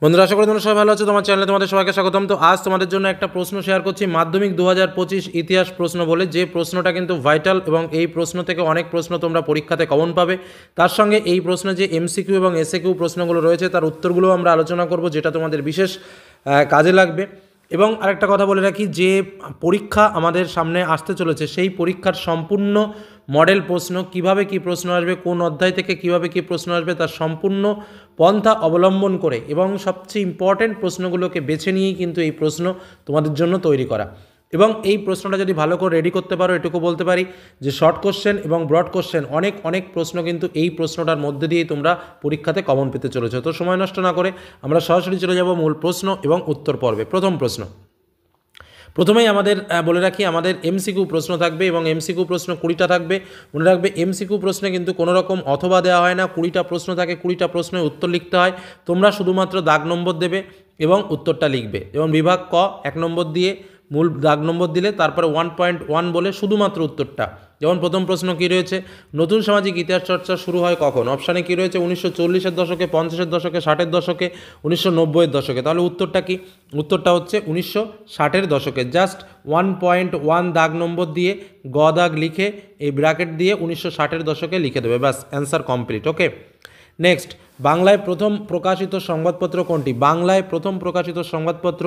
বন্ধুরা, আশা করি তোমরা সবাই ভালো আছো। তোমার চ্যানেলে তোমাদের সবাইকে স্বাগতম। তো আজ তোমাদের জন্য একটা প্রশ্ন শেয়ার করছি, মাধ্যমিক 2025 ইতিহাস প্রশ্ন বলে, যে প্রশ্নটা কিন্তু ভাইটাল এবং এই প্রশ্ন থেকে অনেক প্রশ্ন তোমরা পরীক্ষাতে কমন পাবে। তার সঙ্গে এই প্রশ্নে যে এমসিকিউ এবং এসএকিউ প্রশ্নগুলো রয়েছে তার উত্তরগুলোও আমরা আলোচনা করব, যেটা তোমাদের বিশেষ কাজে লাগবে। এবং আরেকটা কথা বলে রাখি, যে পরীক্ষা আমাদের সামনে আসতে চলেছে সেই পরীক্ষার সম্পূর্ণ মডেল প্রশ্ন, কিভাবে কি প্রশ্ন আসবে, কোন অধ্যায় থেকে কিভাবে কি প্রশ্ন আসবে, তার সম্পূর্ণ পন্থা অবলম্বন করে এবং সবচেয়ে ইম্পর্টেন্ট প্রশ্নগুলোকে বেছে নিয়েই কিন্তু এই প্রশ্ন তোমাদের জন্য তৈরি করা। এবং এই প্রশ্নটা যদি ভালো করে রেডি করতে পারো, এটুকু বলতে পারি যে শর্ট কোশ্চেন এবং ব্রড কোশ্চেন অনেক প্রশ্ন কিন্তু এই প্রশ্নটার মধ্যে দিয়েই তোমরা পরীক্ষাতে কমন পেতে চলেছো। তো সময় নষ্ট না করে আমরা সরাসরি চলে যাব মূল প্রশ্ন এবং উত্তর পর্বে। প্রথম প্রশ্ন, প্রথমেই আমাদের বলে রাখি, আমাদের এমসিকিউ প্রশ্ন থাকবে এবং এমসিকিউ প্রশ্ন 20টা থাকবে। মনে রাখবে, এমসিকিউ প্রশ্নে কিন্তু কোনো রকম অথবা দেওয়া হয় না, 20টা প্রশ্ন থাকে, 20টা প্রশ্নের উত্তর লিখতে হয়। তোমরা শুধুমাত্র দাগ নম্বর দেবে এবং উত্তরটা লিখবে। এবং বিভাগ ক 1 নম্বর দিয়ে মূল দাগ নম্বর দিলে তারপরে 1.1 বলে শুধুমাত্র উত্তরটা। যেমন প্রথম প্রশ্ন কী রয়েছে, নতুন সামাজিক ইতিহাস চর্চা শুরু হয় কখন? অপশানে কী রয়েছে, 1940-এর দশকে, 50-এর দশকে, 60-এর দশকে, 1990-এর দশকে। তাহলে উত্তরটা কি? উত্তরটা হচ্ছে 1960-এর দশকে। জাস্ট 1.1 দাগ নম্বর দিয়ে গ দাগ লিখে এই ব্র্যাকেট দিয়ে 1960-এর দশকে লিখে দেবে, ব্যাস, অ্যান্সার কমপ্লিট। ওকে, নেক্সট, বাংলায় প্রথম প্রকাশিত সংবাদপত্র কোনটি? বাংলায় প্রথম প্রকাশিত সংবাদপত্র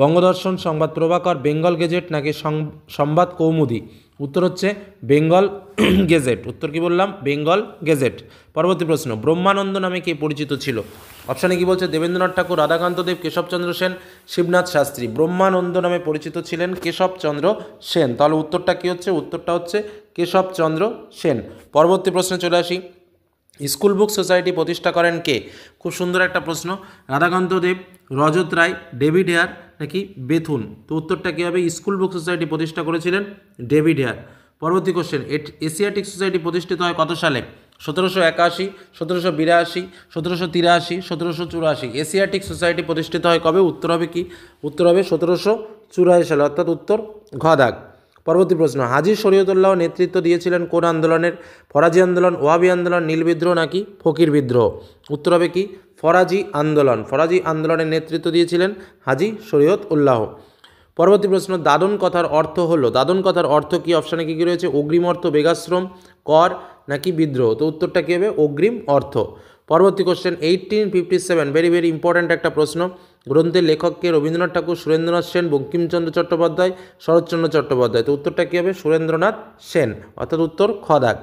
বঙ্গদর্শন, সংবাদ প্রভাকর, বেঙ্গল গেজেট নাকি সংবাদ কৌমুদি? উত্তর হচ্ছে বেঙ্গল গেজেট। উত্তর কি বললাম? বেঙ্গল গেজেট। পরবর্তী প্রশ্ন, ব্রহ্মানন্দ নামে কে পরিচিত ছিল? অপশানে কি বলছে, দেবেন্দ্রনাথ ঠাকুর, রাধাকান্ত দেব, কেশবচন্দ্র সেন, শিবনাথ শাস্ত্রী। ব্রহ্মানন্দ নামে পরিচিত ছিলেন কেশবচন্দ্র সেন। তাহলে উত্তরটা কি হচ্ছে? উত্তরটা হচ্ছে কেশবচন্দ্র সেন। পরবর্তী প্রশ্নে চলে আসি, স্কুল বুক সোসাইটি প্রতিষ্ঠা করেন কে? খুব সুন্দর একটা প্রশ্ন। রাধাকান্ত দেব, রজত রায়, ডেভিড হেয়ার নাকি বেথুন? তো উত্তরটা কী হবে? স্কুল বুক সোসাইটি প্রতিষ্ঠা করেছিলেন ডেভিড হেয়ার। পরবর্তী কোশ্চেন, এশিয়াটিক সোসাইটি প্রতিষ্ঠিত হয় কত সালে? 1781, 1782, 1783, 1784। এশিয়াটিক সোসাইটি প্রতিষ্ঠিত হয় কবে? উত্তর হবে কি? উত্তর হবে 1784 সালে, অর্থাৎ উত্তর ঘ দাগ। পরবর্তী প্রশ্ন, হাজী শরীয়তুল্লাহ নেতৃত্ব দিয়েছিলেন কোন আন্দোলনের? ফরাজি আন্দোলন, ওয়াহাবি আন্দোলন, নীল বিদ্রোহ নাকি ফকির বিদ্রোহ? উত্তর হবে কি? ফরাজি আন্দোলন। ফরাজি আন্দোলনের নেতৃত্ব দিয়েছিলেন হাজী শরীয়তুল্লাহ। পরবর্তী প্রশ্ন, দাদন কথার অর্থ হলো, দাদন কথার অর্থ কি? অপশানে কী কী রয়েছে, অগ্রিম অর্থ, বেগাশ্রম, কর নাকি বিদ্রোহ? তো উত্তরটা কী হবে? অগ্রিম অর্থ। পরবর্তী কোশ্চেন, 1857, ভেরি ইম্পর্ট্যান্ট একটা প্রশ্ন। গ্রন্থের লেখককে? রবীন্দ্রনাথ ঠাকুর, সুরেন্দ্রনাথ সেন, বঙ্কিমচন্দ্র চট্টোপাধ্যায়, শরৎচন্দ্র চট্টোপাধ্যায়। তো উত্তরটা কী হবে? সুরেন্দ্রনাথ সেন, অর্থাৎ উত্তর খ দাগ।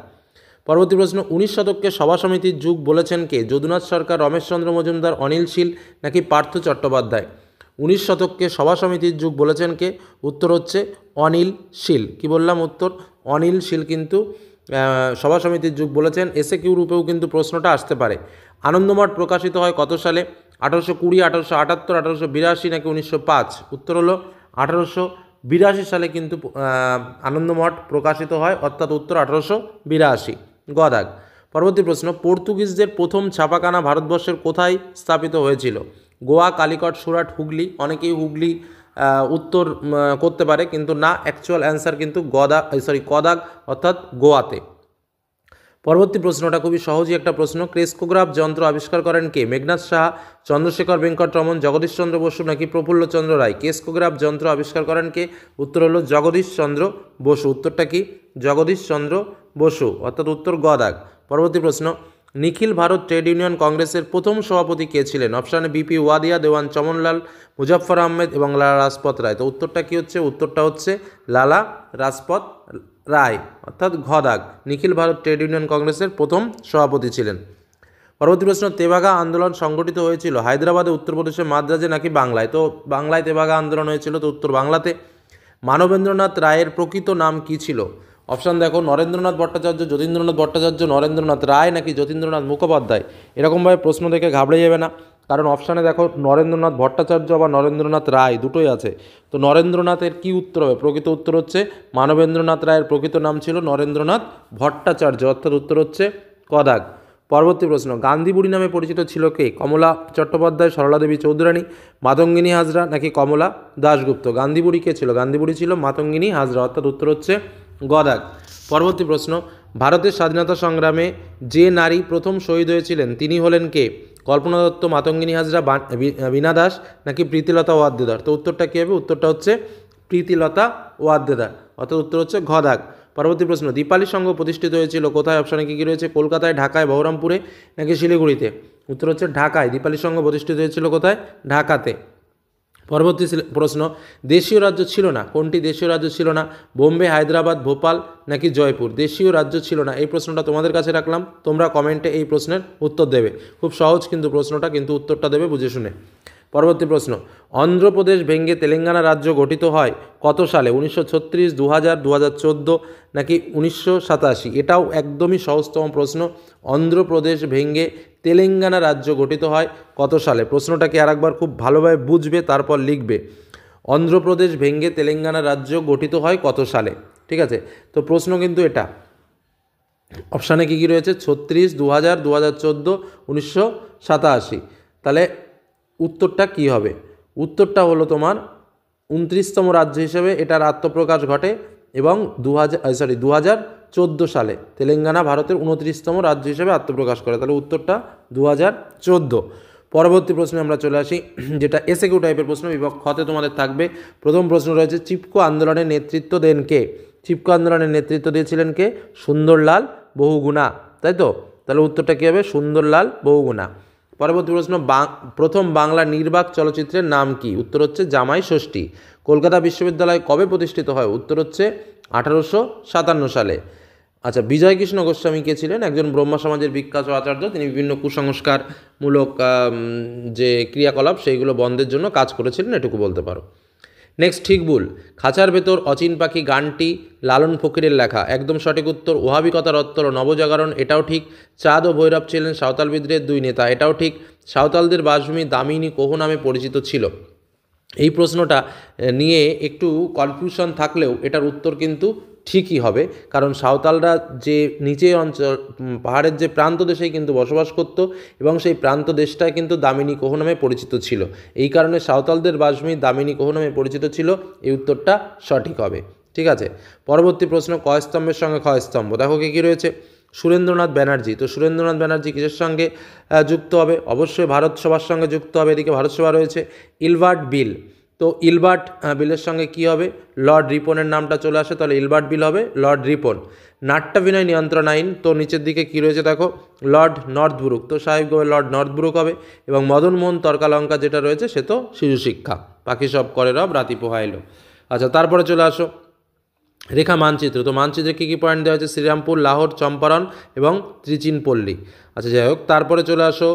পরবর্তী প্রশ্ন, 19 শতককে সভা সমিতির যুগ বলেছেন কে? যদুনাথ সরকার, রমেশচন্দ্র মজুমদার, অনিল শীল নাকি পার্থ চট্টোপাধ্যায়? 19 শতককে সভা সমিতির যুগ বলেছেন কে? উত্তর হচ্ছে অনিল শীল। কি বললাম? উত্তর অনিল শীল কিন্তু সভা সমিতির যুগ বলেছেন। এসএকিউ রূপেও কিন্তু প্রশ্নটা আসতে পারে। আনন্দমঠ প্রকাশিত হয় কত সালে? 1820, 1878, 1882 নাকি 1905? উত্তর হলো 1882 সালে কিন্তু আনন্দমঠ প্রকাশিত হয়, অর্থাৎ উত্তর 1882 গ দাগ। পরবর্তী প্রশ্ন, পর্তুগিজদের প্রথম ছাপাখানা ভারতবর্ষের কোথায় স্থাপিত হয়েছিল? গোয়া, কালিকট, সুরাট, হুগলি। অনেকেই হুগলি উত্তর করতে পারে, কিন্তু না, অ্যাকচুয়াল অ্যান্সার কিন্তু ক দাগ, অর্থাৎ গোয়াতে। পরবর্তী প্রশ্নটা খুবই সহজই একটা প্রশ্ন। ক্রেস্কোগ্রাফ যন্ত্র আবিষ্কার করেন কে? মেঘনাথ সাহা, চন্দ্রশেখর বেঙ্কটরমন, জগদীশচন্দ্র বসু নাকি প্রফুল্লচন্দ্র রায়? ক্রেস্কোগ্রাফ যন্ত্র আবিষ্কার করেন কে? উত্তর হলো জগদীশচন্দ্র বসু। উত্তরটা কি? জগদীশচন্দ্র বসু, অর্থাৎ উত্তর গ দাগ। পরবর্তী প্রশ্ন, নিখিল ভারত ট্রেড ইউনিয়ন কংগ্রেসের প্রথম সভাপতি কে ছিলেন? অপশানে বিপি ওয়াদিয়া, দেওয়ান চমনলাল, মুজাফফর আহমেদ এবং লালা রাজপথ রায়। তো উত্তরটা কি হচ্ছে? উত্তরটা হচ্ছে লালা রাজপথ রায়, অর্থাৎ ঘ দাগ। নিখিল ভারত ট্রেড ইউনিয়ন কংগ্রেসের প্রথম সভাপতি ছিলেন। পরবর্তী প্রশ্ন, তেভাগা আন্দোলন সংগঠিত হয়েছিল হায়দ্রাবাদে, উত্তরপ্রদেশে, মাদ্রাজে নাকি বাংলায়? তো বাংলায় তেভাগা আন্দোলন হয়েছিল, তো উত্তর বাংলাতে। মানবেন্দ্রনাথ রায়ের প্রকৃত নাম কি ছিল? অপশান দেখো, নরেন্দ্রনাথ ভট্টাচার্য, যতীন্দ্রনাথ ভট্টাচার্য, নরেন্দ্রনাথ রায় নাকি যতীন্দ্রনাথ মুখোপাধ্যায়? এরকমভাবে প্রশ্ন দেখে ঘাবড়ে যাবে না, কারণ অপশানে দেখো নরেন্দ্রনাথ ভট্টাচার্য বা নরেন্দ্রনাথ রায় দুটোই আছে। তো নরেন্দ্রনাথের কি উত্তর হবে? প্রকৃত উত্তর হচ্ছে মানবেন্দ্রনাথ রায়ের প্রকৃত নাম ছিল নরেন্দ্রনাথ ভট্টাচার্য, অর্থাৎ উত্তর হচ্ছে ক দাগ। পরবর্তী প্রশ্ন, গান্ধী বুড়ি নামে পরিচিত ছিল কে? কমলা চট্টোপাধ্যায়, সরলা দেবী চৌধুরানী, মাতঙ্গিনী হাজরা নাকি কমলা দাশগুপ্ত? গান্ধী বুড়ি কে ছিল? গান্ধী বুড়ি ছিল মাতঙ্গিনী হাজরা, অর্থাৎ উত্তর হচ্ছে গ দাগ। পরবর্তী প্রশ্ন, ভারতের স্বাধীনতা সংগ্রামে যে নারী প্রথম শহীদ হয়েছিলেন তিনি হলেন কে? কল্পনা দত্ত, মাতঙ্গিনী হাজরা, বীণা দাস নাকি প্রীতিলতা ওয়াদ্দেদার? তো উত্তরটা কী হবে? উত্তরটা হচ্ছে প্রীতিলতা ওয়াদ্দেদার, অর্থাৎ উত্তর হচ্ছে ঘ দাগ। পরবর্তী প্রশ্ন, দীপালি সংঘ প্রতিষ্ঠিত হয়েছিল কোথায়? অপশানে কী কী রয়েছে? কলকাতায়, ঢাকায়, বহরমপুরে নাকি শিলিগুড়িতে? উত্তর হচ্ছে ঢাকায়। দীপালি সংঘ প্রতিষ্ঠিত হয়েছিল কোথায়? ঢাকাতে। পরবর্তী প্রশ্ন, দেশীয় রাজ্য ছিল না, কোনটি দেশীয় রাজ্য ছিল না? বোম্বে, হায়দ্রাবাদ, ভোপাল নাকি জয়পুর? দেশীয় রাজ্য ছিল না, এই প্রশ্নটা তোমাদের কাছে রাখলাম, তোমরা কমেন্টে এই প্রশ্নের উত্তর দেবে। খুব সহজ কিন্তু প্রশ্নটা, কিন্তু উত্তরটা দেবে বুঝে শুনে। পরবর্তী প্রশ্ন, অন্ধ্রপ্রদেশ ভেঙে তেলেঙ্গানা রাজ্য গঠিত হয় কত সালে? 1936, 2000, 2014 নাকি 1987? এটাও একদমই সহজতম প্রশ্ন। অন্ধ্রপ্রদেশ ভেঙে তেলেঙ্গানা রাজ্য গঠিত হয় কত সালে? প্রশ্নটাকে আরেকবার খুব ভালোভাবে বুঝবে, তারপর লিখবে। অন্ধ্রপ্রদেশ ভেঙে তেলেঙ্গানা রাজ্য গঠিত হয় কত সালে? ঠিক আছে, তো প্রশ্ন কিন্তু এটা। অপশানে কী কী রয়েছে? 36, 2000, 2014, 1987। তাহলে উত্তরটা কি হবে? উত্তরটা হলো তোমার 29তম রাজ্য হিসেবে এটার আত্মপ্রকাশ ঘটে এবং 2014 সালে তেলেঙ্গানা ভারতের 29তম রাজ্য হিসেবে আত্মপ্রকাশ করে। তাহলে উত্তরটা 2014। পরবর্তী প্রশ্নে আমরা চলে আসি, যেটা এসএকিউ টাইপের প্রশ্ন। বিভাগ খতে তোমাদের থাকবে। প্রথম প্রশ্ন রয়েছে, চিপকো আন্দোলনের নেতৃত্ব দেন কে? চিপকো আন্দোলনের নেতৃত্ব দিয়েছিলেন কে? সুন্দরলাল বহুগুণা, তাই তো? তাহলে উত্তরটা কী হবে? সুন্দরলাল বহুগুণা। পরবর্তী প্রশ্ন, প্রথম বাংলা নির্বাক চলচ্চিত্রের নাম কি? উত্তর হচ্ছে জামাই ষষ্ঠী। কলকাতা বিশ্ববিদ্যালয় কবে প্রতিষ্ঠিত হয়? উত্তর হচ্ছে 1857 সালে। আচ্ছা, বিজয়কৃষ্ণ গোস্বামী কে ছিলেন? একজন ব্রহ্ম সমাজের বিখ্যাত আচার্য। তিনি বিভিন্ন কুসংস্কারমূলক যে ক্রিয়াকলাপ সেইগুলো বন্ধের জন্য কাজ করেছিলেন, এটুকু বলতে পারো। নেক্সট, ঠিক ভুল। খাঁচার ভেতর অচিন পাখি গানটি লালন ফকিরের লেখা। একদম সঠিক উত্তর। ওহাবিকতা রত্তর ও নবজাগরণ, এটাও ঠিক। চাঁদ ও ভৈরব ছিলেন সাঁওতাল বিদ্রোহের দুই নেতা, এটাও ঠিক। সাঁওতালদের বাসভূমি দামিনী কোহ নামে পরিচিত ছিল। এই প্রশ্নটা নিয়ে একটু কনফিউশন থাকলেও এটার উত্তর কিন্তু ঠিকই হবে, কারণ সাঁওতালরা যে নিচে অঞ্চল পাহাড়ের যে প্রান্ত দেশেই কিন্তু বসবাস করত এবং সেই প্রান্ত দেশটায় কিন্তু দামিনী কোহ নামে পরিচিত ছিল। এই কারণে সাঁওতালদের বাসভূমি দামিনী কোহ নামে পরিচিত ছিল। এই উত্তরটা সঠিক হবে। ঠিক আছে, পরবর্তী প্রশ্ন, কয় স্তম্ভের সঙ্গে ক্ষয় স্তম্ভ? দেখো কী রয়েছে। সুরেন্দ্রনাথ ব্যানার্জি, তো সুরেন্দ্রনাথ ব্যানার্জি কিসের সঙ্গে যুক্ত হবে? অবশ্যই ভারত সভার সঙ্গে যুক্ত হবে। এদিকে ভারত সভা রয়েছে। ইলবার্ট বিল, তো ইলবার্ট বিলের সঙ্গে কি হবে? লর্ড রিপনের নামটা চলে আসে, তাহলে ইলবার্ট বিল হবে লর্ড রিপন। নাট্যাভিনয় নিয়ন্ত্রণ আইন, তো নিচের দিকে কি রয়েছে দেখো, লর্ড নর্থব্রুক, তো স্বাভাবিকভাবে লর্ড নর্থব্রুক হবে। এবং মদনমোহন তর্কালঙ্কা যেটা রয়েছে সে তো শিশু শিক্ষা। পাখি সব করে রব রাতি পোহাইলো। আচ্ছা, তারপরে চলে আসো রেখা মানচিত্র, তো মানচিত্রে কী কী পয়েন্ট দেওয়া হয়েছে? শ্রীরামপুর, লাহোর, চম্পারণ এবং ত্রিচিনপল্লী। আচ্ছা, যাই হোক, তারপরে চলে আসো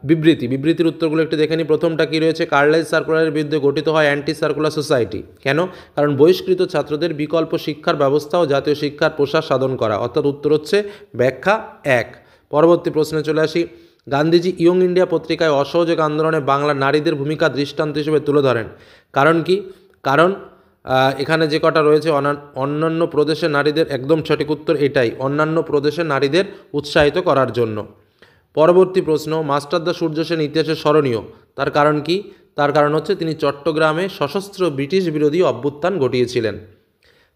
বিবৃতি। বিবৃতির উত্তরগুলো একটু দেখে নিই। প্রথমটা কী রয়েছে? কার্লাইল সার্কুলারের বিরুদ্ধে গঠিত হয় অ্যান্টি সার্কুলার সোসাইটি। কেন? কারণ বহিষ্কৃত ছাত্রদের বিকল্প শিক্ষার ব্যবস্থা ও জাতীয় শিক্ষার প্রসার সাধন করা, অর্থাৎ উত্তর হচ্ছে ব্যাখ্যা 1। পরবর্তী প্রশ্নে চলে আসি। গান্ধীজি ইয়ং ইন্ডিয়া পত্রিকায় অসহযোগ আন্দোলনে বাংলার নারীদের ভূমিকা দৃষ্টান্ত হিসেবে তুলে ধরেন। কারণ কি? কারণ এখানে যে কটা রয়েছে, অন্যান্য প্রদেশের নারীদের, একদম সঠিক উত্তর এটাই, অন্যান্য প্রদেশের নারীদের উৎসাহিত করার জন্য। পরবর্তী প্রশ্ন, মাস্টারদা সূর্য সেন ইতিহাসে স্মরণীয়, তার কারণ কি? তার কারণ হচ্ছে তিনি চট্টগ্রামে সশস্ত্র ব্রিটিশ বিরোধী অভ্যুত্থান ঘটিয়েছিলেন।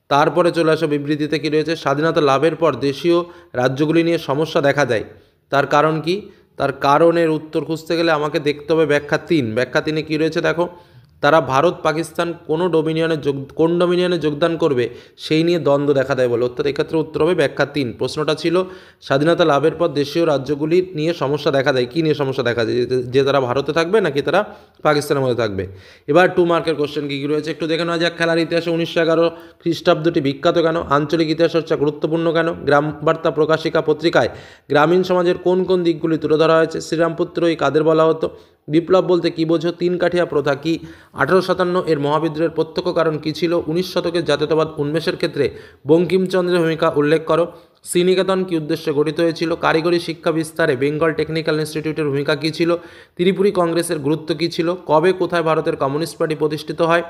তারপরে চলে আসা বিবৃতিতে কী রয়েছে? স্বাধীনতা লাভের পর দেশীয় রাজ্যগুলি নিয়ে সমস্যা দেখা দেয়, তার কারণ কি? তার কারণের উত্তর খুঁজতে গেলে আমাকে দেখতে হবে ব্যাখ্যা 3। ব্যাখ্যা 3-এ কী রয়েছে দেখো, তারা ভারত পাকিস্তান কোন ডোমিনিয়নে যোগদান করবে সেই নিয়ে দ্বন্দ্ব দেখা দেয় বলে, অর্থাৎ এক্ষেত্রে উত্তর হবে ব্যাখ্যা 3। প্রশ্নটা ছিল স্বাধীনতা লাভের পর দেশীয় রাজ্যগুলি নিয়ে সমস্যা দেখা দেয়, কী নিয়ে সমস্যা দেখা যায়? যে তারা ভারতে থাকবে নাকি তারা পাকিস্তানের মধ্যে থাকবে। এবার 2 মার্কের কোশ্চেন কী কী রয়েছে একটু দেখে নেওয়া যাক। খেলার ইতিহাসে 1911 খ্রিস্টাব্দটি বিখ্যাত কেন? আঞ্চলিক ইতিহাস চর্চা গুরুত্বপূর্ণ কেন? গ্রাম বার্তা প্রকাশিকা পত্রিকায় গ্রামীণ সমাজের কোন কোন দিকগুলি তুলে ধরা হয়েছে? শ্রীরামপুত্রই কাদের বলা হতো? বিপ্লব বলতে কী বোঝো? 3 কাঠিয়া প্রথা কি? 1857 এর মহাবিদ্রোহের প্রত্যক্ষ কারণ কী ছিল? 19 শতকের জাতীয়তাবাদ উন্মেষের ক্ষেত্রে বঙ্কিমচন্দ্রের ভূমিকা উল্লেখ করো। শ্রীনিকেতন কী উদ্দেশ্যে গঠিত হয়েছিল? কারিগরি শিক্ষা বিস্তারে বেঙ্গল টেকনিক্যাল ইনস্টিটিউটের ভূমিকা কী ছিল? ত্রিপুরী কংগ্রেসের গুরুত্ব কী ছিল? কবে কোথায় ভারতের কমিউনিস্ট পার্টি প্রতিষ্ঠিত হয়?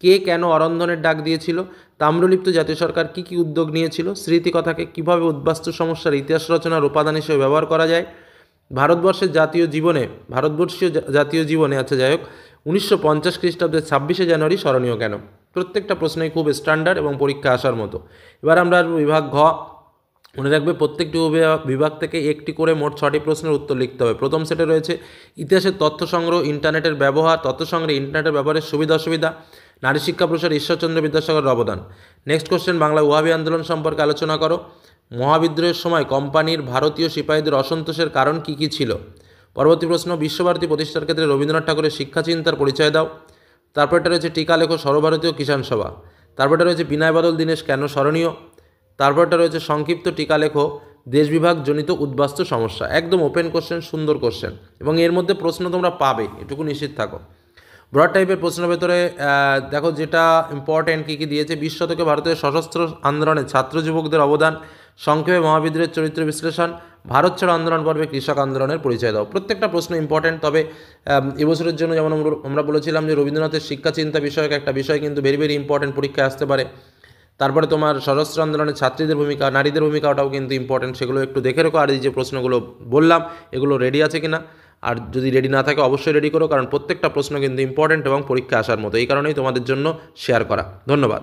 কে কেন অরন্ধনের ডাক দিয়েছিল? তাম্রলিপ্ত জাতীয় সরকার কী কী উদ্যোগ নিয়েছিল? স্মৃতিকথাকে কীভাবে উদ্বাস্তু সমস্যার ইতিহাস রচনার উপাদান হিসেবে ব্যবহার করা যায়? ভারতবর্ষীয় জাতীয় জীবনে আচ্ছা যাই হোক 1950 খ্রিস্টাব্দের 26শে জানুয়ারি স্মরণীয় কেন? প্রত্যেকটা প্রশ্নই খুব স্ট্যান্ডার্ড এবং পরীক্ষা আসার মতো। এবার আমরা বিভাগ ঘ। মনে রাখবে প্রত্যেকটি বিভাগ থেকে একটি করে মোট 6টি প্রশ্নের উত্তর লিখতে হবে। প্রথম সেটে রয়েছে ইতিহাসের তথ্য সংগ্রহ, ইন্টারনেটের ব্যবহার, তথ্য সংগ্রহে ইন্টারনেটের ব্যবহারের সুবিধা অসুবিধা, নারী শিক্ষা প্রসারে ঈশ্বরচন্দ্র বিদ্যাসাগরের অবদান। নেক্সট কোশ্চেন, বাংলা ওয়াহাবি আন্দোলন সম্পর্কে আলোচনা করো। মহাবিদ্রোহের সময় কোম্পানির ভারতীয় সিপাহীদের অসন্তোষের কারণ কী কী ছিল? পরবর্তী প্রশ্ন, বিশ্বভারতী প্রতিষ্ঠার ক্ষেত্রে রবীন্দ্রনাথ ঠাকুরের শিক্ষা চিন্তার পরিচয় দাও। তারপরটা রয়েছে টিকা লেখো সর্বভারতীয় কিষাণ সভা। তারপরটা রয়েছে বিনয় বাদল দীনেশ কেন স্মরণীয়। তারপরটা রয়েছে সংক্ষিপ্ত টিকা লেখো দেশ বিভাগ জনিত উদ্বাস্তু সমস্যা। একদম ওপেন কোশ্চেন, সুন্দর কোশ্চেন, এবং এর মধ্যে প্রশ্ন তোমরা পাবে, এটুকু নিশ্চিত থাকো। ব্রড টাইপের প্রশ্নের ভেতরে দেখো যেটা ইম্পর্টেন্ট কী কী দিয়েছে। 20 শতকে ভারতের সশস্ত্র আন্দোলনে ছাত্র যুবকদের অবদান, সংক্ষেপে মহাবিদ্রোহের চরিত্র বিশ্লেষণ, ভারত ছাড়ো আন্দোলন পর্বে কৃষক আন্দোলনের পরিচয় দাও। প্রত্যেকটা প্রশ্ন ইম্পর্টেন্ট, তবে এবছরের জন্য যেমন আমরা বলেছিলাম যে রবীন্দ্রনাথের শিক্ষা চিন্তা বিষয়ক একটা বিষয় কিন্তু ভেরি ভেরি ইম্পর্টেন্ট, পরীক্ষায় আসতে পারে। তারপরে তোমার সশস্ত্র আন্দোলনে ছাত্রীদের ভূমিকা, নারীদের ভূমিকাটাও কিন্তু ইম্পর্টেন্ট, সেগুলো একটু দেখে রেখো। আর এই যে প্রশ্নগুলো বললাম এগুলো রেডি আছে কিনা, আর যদি রেডি না থাকে অবশ্যই রেডি করো, কারণ প্রত্যেকটা প্রশ্ন কিন্তু ইম্পর্টেন্ট এবং পরীক্ষা আসার মতো, এই কারণেই তোমাদের জন্য শেয়ার করা। ধন্যবাদ।